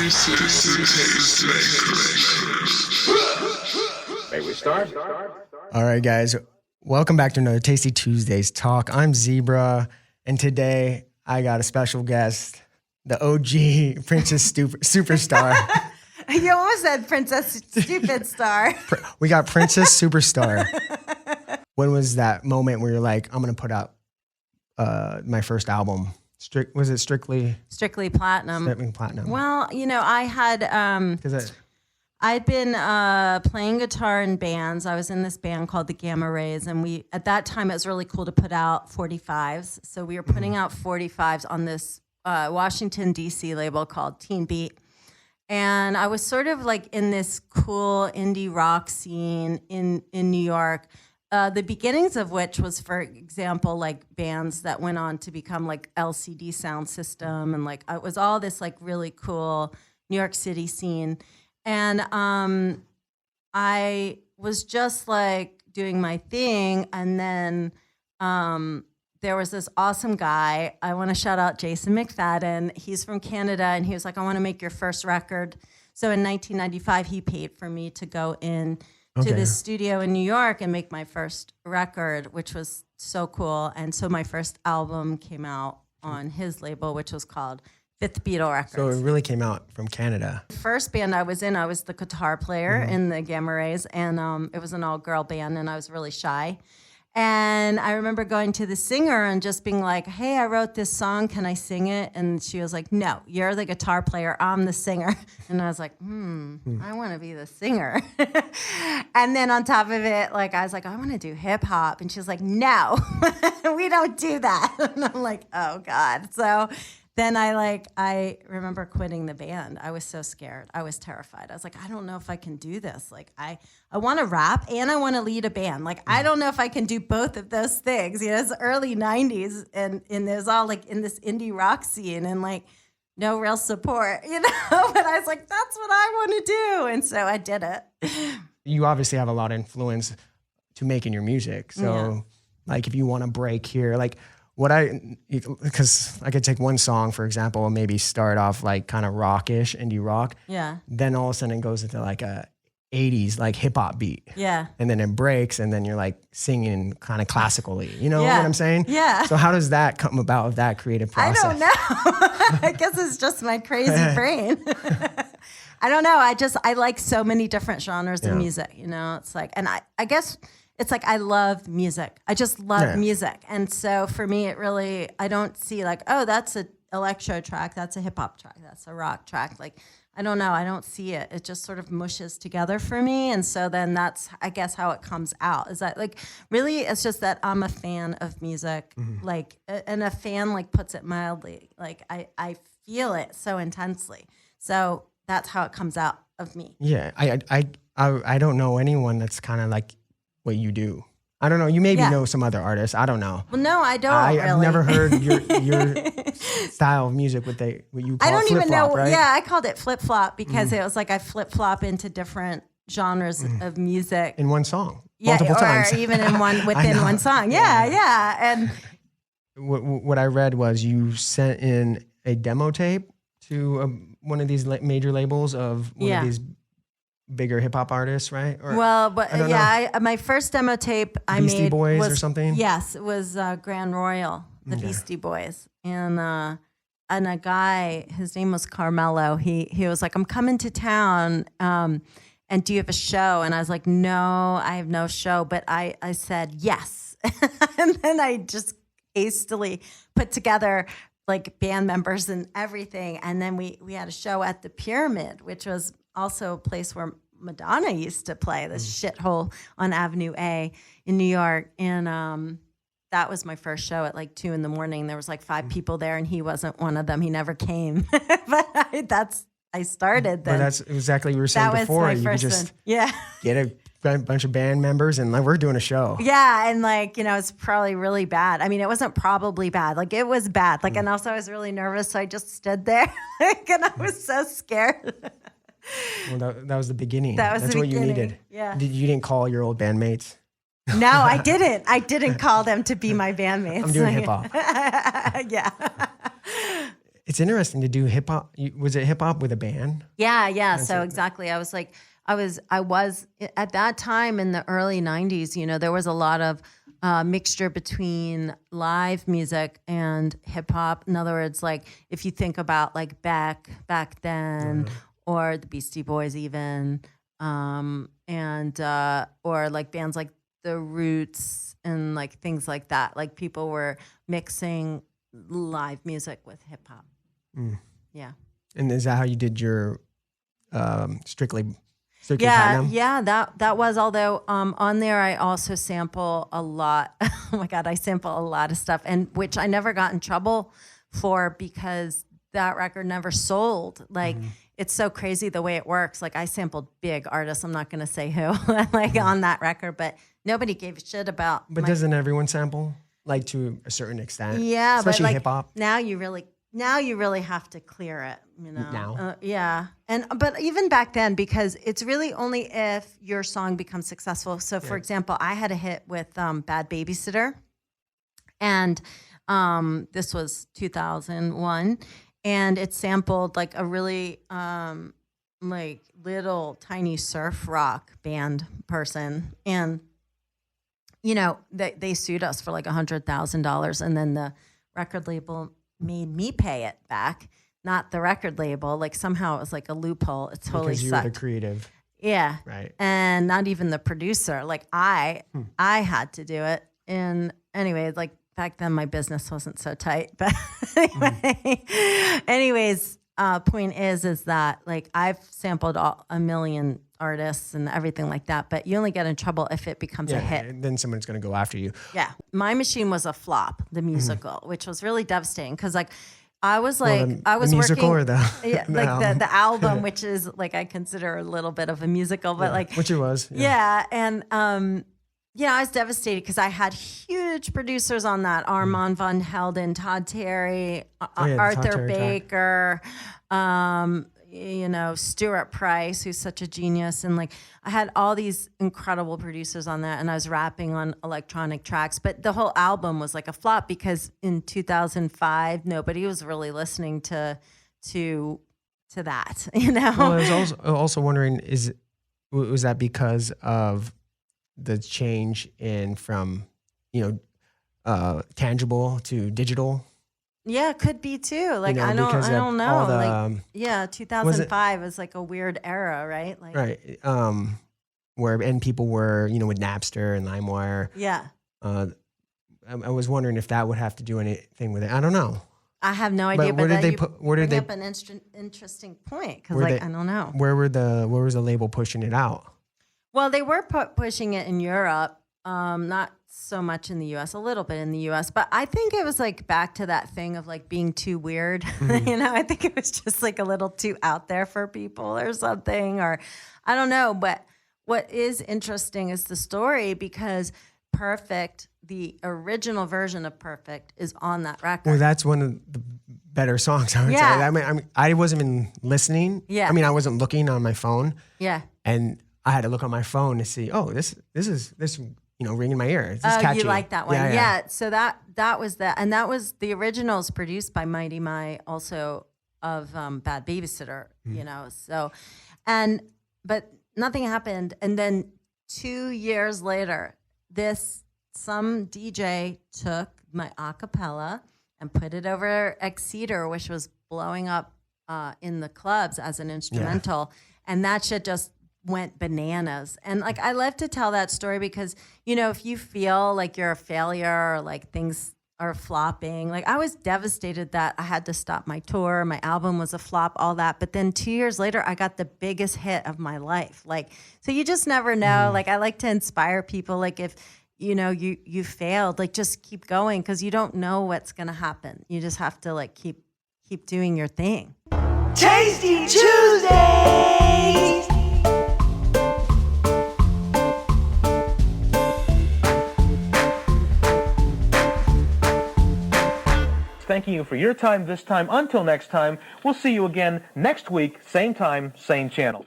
May we start? All right, guys. Welcome back to another Tasty Tuesdays talk. I'm Zebra, and today I got a special guest, the OG Princess Superstar. You almost said Princess Stupid Star. We got Princess Superstar. When was that moment where you're like, I'm going to put out my first album? Was it Strictly Platinum? Strictly Platinum. Well, you know, I had I'd been playing guitar in bands. I was in this band called the Gamma Rays, and at that time it was really cool to put out 45s. So we were putting out 45s on this Washington D.C. label called Teen Beat. And I was sort of like in this cool indie rock scene in New York, the beginnings of which was, for example, like bands that went on to become like LCD Sound System, and like it was all this like really cool New York City scene. And I was just like doing my thing, and then there was this awesome guy. I want to shout out Jason McFadden. He's from Canada, and he was like, I want to make your first record. So in 1995, he paid for me to go in to this studio in New York and make my first record, which was so cool. And so my first album came out on his label, which was called Fifth Beatle Records. So it really came out from Canada. The first band I was in, I was the guitar player in the Gamma Rays, and it was an all-girl band, and I was really shy. And I remember going to the singer and just being like, hey, I wrote this song, can I sing it? And she was like, no, you're the guitar player, I'm the singer. And I was like, I want to be the singer. And then on top of it, like I was like, I want to do hip hop. And she was like, no, we don't do that. And I'm like, oh God. So then I remember quitting the band. I was so scared. I was terrified. I was like, I don't know if I can do this. Like, I want to rap and I want to lead a band. Like, I don't know if I can do both of those things. You know, it's the early 90s, and there's all like in this indie rock scene and like no real support, you know? But I was like, that's what I want to do. And so I did it. You obviously have a lot of influence to making your music. So like if you want to break here, like because I could take one song, for example, and maybe start off like kind of rockish, indie rock. Yeah. Then all of a sudden it goes into like a 80s like hip hop beat. Yeah. And then it breaks, and then you're like singing kind of classically. You know what I'm saying? Yeah. So how does that come about with that creative process? I don't know. I guess it's just my crazy brain. I don't know. I like so many different genres of music, you know? It's like, and I guess it's like I love music. I just love music. And so for me, I don't see like, oh, that's an electro track, that's a hip hop track, that's a rock track. Like, I don't know. I don't see it. It just sort of mushes together for me. And so then that's, I guess, how it comes out. Is that like, really, it's just that I'm a fan of music. Like, and a fan like puts it mildly. Like, I feel it so intensely. So that's how it comes out of me. Yeah. I don't know anyone that's kind of like what you do. I don't know. You maybe know some other artists. I don't know. Well, no, I don't. I've never heard your style of music. What you call I don't even know. Right? Yeah, I called it flip flop because it was like I flip flop into different genres of music in one song, multiple times, or even in within one song. Yeah. And what I read was you sent in a demo tape to one of these major labels of one of these bigger hip hop artists, right? Or, my first demo tape I Beastie made Boys was, or something. Yes, it was Grand Royal, the Beastie Boys, and a guy, his name was Carmelo. He was like, I'm coming to town, and do you have a show? And I was like, no, I have no show. But I said yes, and then I just hastily put together like band members and everything, and then we had a show at the Pyramid, which was also a place where Madonna used to play, this shithole on Avenue A in New York. And that was my first show at like 2 a.m. There was like 5 people there, and he wasn't one of them. He never came. But I started then. But that's exactly what you were saying before. You could just get a bunch of band members and like, we're doing a show. Yeah, and like, you know, it's probably really bad. I mean, it wasn't probably bad. Like, it was bad. Like, and also I was really nervous, so I just stood there. And I was so scared. Well, that was the beginning. That's what you needed. Yeah. You didn't call your old bandmates? No, I didn't. I didn't call them to be my bandmates. I'm doing hip hop. Yeah. it's interesting to do hip hop. Was it hip hop with a band? Yeah. So exactly. I was at that time in the early 90s, there was a lot of mixture between live music and hip hop. In other words, like if you think about like back then, or the Beastie Boys even, and or like bands like The Roots and like things like that. Like people were mixing live music with hip hop. Yeah. And is that how you did your Strictly Platinum? Yeah, that was, although on there I also sample a lot. Oh my God, I sample a lot of stuff, and which I never got in trouble for because that record never sold. Like it's so crazy the way it works. Like I sampled big artists, I'm not gonna say who, like on that record, but nobody gave a shit about. But doesn't everyone sample like to a certain extent? Yeah, especially but like hip hop. Now you really have to clear it, Now? Yeah. But even back then, because it's really only if your song becomes successful. So for example, I had a hit with Bad Babysitter, and this was 2001, and it sampled like a really like little tiny surf rock band person, and they sued us for like $100,000, and then the record label made me pay it back, not the record label. Like somehow it was like a loophole. It totally because you sucked. were the creative. Yeah. Right. And not even the producer. Like I had to do it. And anyway, like back then my business wasn't so tight. But anyway, point is that like I've sampled a million artists and everything like that, but you only get in trouble if it becomes a hit. And then someone's going to go after you. Yeah. My Machine was a flop, the musical, which was really devastating because like I was like, I was the musical working, or the album, which is like I consider a little bit of a musical, but like which it was. Yeah. And I was devastated because I had huge producers on that: Armand Van Helden, Todd Terry, Arthur Baker, Stuart Price, who's such a genius. And like, I had all these incredible producers on that, and I was rapping on electronic tracks, but the whole album was like a flop because in 2005, nobody was really listening to that, Well, I was also wondering, was that because of the change from, tangible to digital? Yeah, it could be too. Like I don't know. 2005 was like a weird era, right? Like, right. Where people were, with Napster and LimeWire. Yeah. I was wondering if that would have to do anything with it. I don't know. I have no idea. But where did they bring up an interesting point? Because I don't know. Where was the label pushing it out? Well, they were pushing it in Europe, not so much in the U.S., a little bit in the U.S., but I think it was like back to that thing of like being too weird. I think it was just like a little too out there for people or something, or I don't know. But what is interesting is the story, because Perfect, the original version of Perfect, is on that record. Well, that's one of the better songs, I would say. I wasn't even listening. Yeah. I wasn't looking on my phone. Yeah. And I had to look on my phone to see, this is ringing in my ear. This is catchy. You like that one? Yeah. So that was that, and that was the originals produced by Mighty My, also of Bad Babysitter. So, but nothing happened, and then 2 years later, some DJ took my acapella and put it over Exceder, which was blowing up in the clubs as an instrumental, and that shit just went bananas. And like, I love to tell that story because, if you feel like you're a failure or like things are flopping, like I was devastated that I had to stop my tour, my album was a flop, all that. But then 2 years later, I got the biggest hit of my life. Like, so you just never know. Like, I like to inspire people. Like, if you failed, like, just keep going, because you don't know what's gonna happen. You just have to like keep doing your thing. Tasty Tuesdays. Thanking you for your time this time. Until next time, we'll see you again next week, same time, same channel.